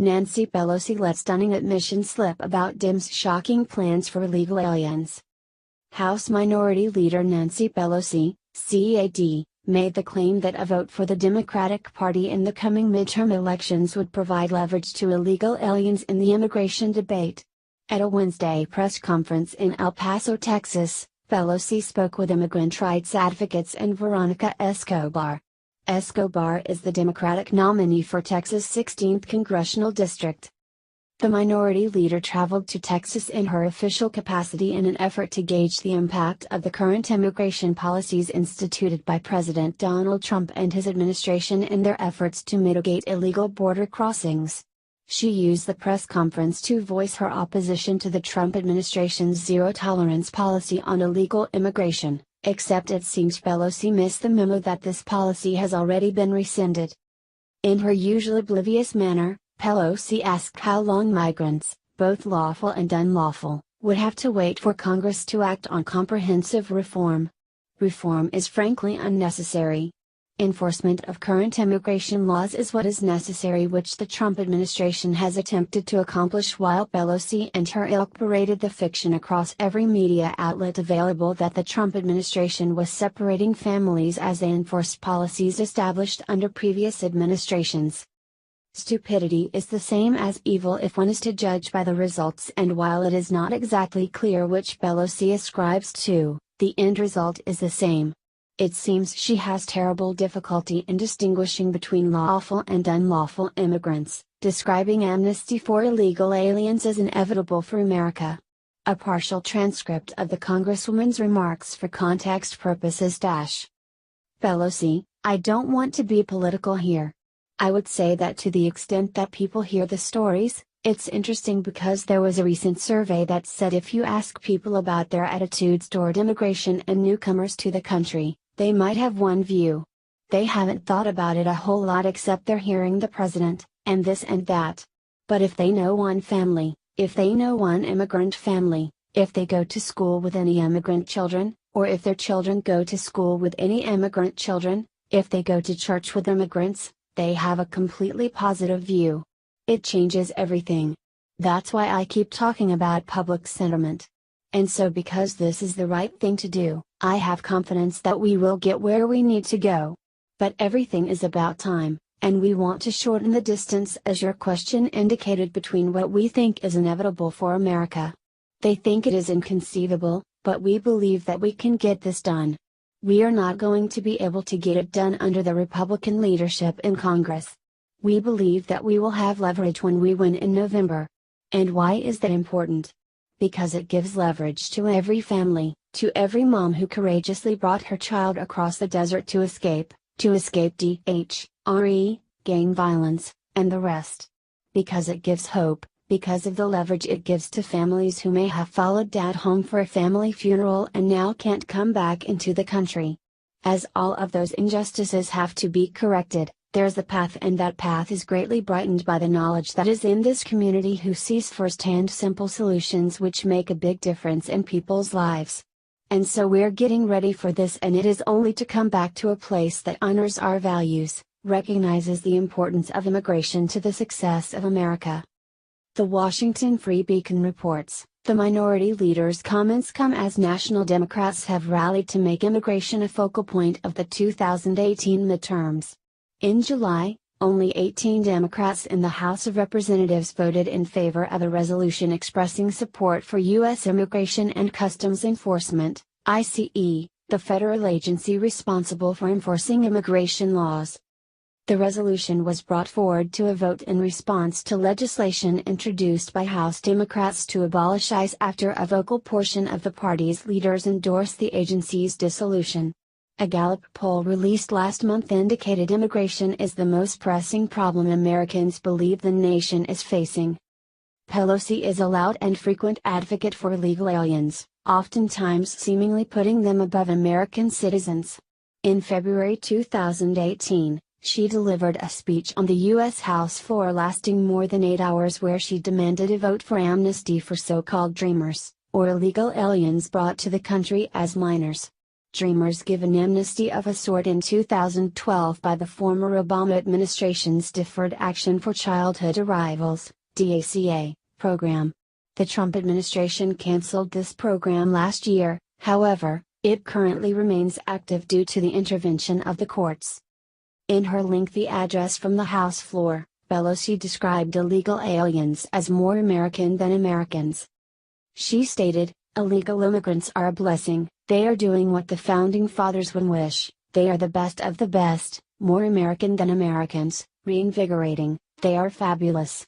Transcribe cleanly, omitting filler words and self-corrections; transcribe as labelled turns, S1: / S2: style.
S1: Nancy Pelosi let stunning admission slip about Dems' shocking plans for illegal aliens. House Minority Leader Nancy Pelosi, CAD, made the claim that a vote for the Democratic Party in the coming midterm elections would provide leverage to illegal aliens in the immigration debate. At a Wednesday press conference in El Paso, Texas, Pelosi spoke with immigrant rights advocates and Veronica Escobar. Escobar is the Democratic nominee for Texas' 16th Congressional District. The minority leader traveled to Texas in her official capacity in an effort to gauge the impact of the current immigration policies instituted by President Donald Trump and his administration in their efforts to mitigate illegal border crossings. She used the press conference to voice her opposition to the Trump administration's zero-tolerance policy on illegal immigration, except it seems Pelosi missed the memo that this policy has already been rescinded. In her usual oblivious manner, Pelosi asked how long migrants, both lawful and unlawful, would have to wait for Congress to act on comprehensive reform. Reform is frankly unnecessary. Enforcement of current immigration laws is what is necessary, which the Trump administration has attempted to accomplish, while Pelosi and her ilk paraded the fiction across every media outlet available that the Trump administration was separating families as they enforced policies established under previous administrations. Stupidity is the same as evil if one is to judge by the results, and while it is not exactly clear which Pelosi ascribes to, the end result is the same. It seems she has terrible difficulty in distinguishing between lawful and unlawful immigrants, describing amnesty for illegal aliens as inevitable for America. A partial transcript of the Congresswoman's remarks for context purposes. Pelosi, I don't want to be political here. I would say that to the extent that people hear the stories, it's interesting because there was a recent survey that said if you ask people about their attitudes toward immigration and newcomers to the country, they might have one view. They haven't thought about it a whole lot except they're hearing the president, and this and that. But if they know one family, if they know one immigrant family, if they go to school with any immigrant children, or if their children go to school with any immigrant children, if they go to church with immigrants, they have a completely positive view. It changes everything. That's why I keep talking about public sentiment. And so because this is the right thing to do, I have confidence that we will get where we need to go. But everything is about time, and we want to shorten the distance, as your question indicated, between what we think is inevitable for America. They think it is inconceivable, but we believe that we can get this done. We are not going to be able to get it done under the Republican leadership in Congress. We believe that we will have leverage when we win in November. And why is that important? Because it gives leverage to every family, to every mom who courageously brought her child across the desert to escape DHRE, gang violence, and the rest. Because it gives hope, because of the leverage it gives to families who may have followed dad home for a family funeral and now can't come back into the country. As all of those injustices have to be corrected, there's a path, and that path is greatly brightened by the knowledge that is in this community who sees firsthand simple solutions which make a big difference in people's lives. And so we're getting ready for this, and it is only to come back to a place that honors our values, recognizes the importance of immigration to the success of America. The Washington Free Beacon reports, the minority leader's comments come as national Democrats have rallied to make immigration a focal point of the 2018 midterms. In July, only 18 Democrats in the House of Representatives voted in favor of a resolution expressing support for U.S. Immigration and Customs Enforcement, ICE, the federal agency responsible for enforcing immigration laws. The resolution was brought forward to a vote in response to legislation introduced by House Democrats to abolish ICE after a vocal portion of the party's leaders endorsed the agency's dissolution. A Gallup poll released last month indicated immigration is the most pressing problem Americans believe the nation is facing. Pelosi is a loud and frequent advocate for illegal aliens, oftentimes seemingly putting them above American citizens. In February 2018, she delivered a speech on the U.S. House floor lasting more than 8 hours where she demanded a vote for amnesty for so-called dreamers, or illegal aliens brought to the country as minors. Dreamers given amnesty of a sort in 2012 by the former Obama administration's Deferred Action for Childhood Arrivals, DACA, program. The Trump administration canceled this program last year, however, it currently remains active due to the intervention of the courts. In her lengthy address from the House floor, Pelosi described illegal aliens as more American than Americans. She stated, "Illegal immigrants are a blessing, they are doing what the Founding Fathers would wish, they are the best of the best, more American than Americans, reinvigorating, they are fabulous.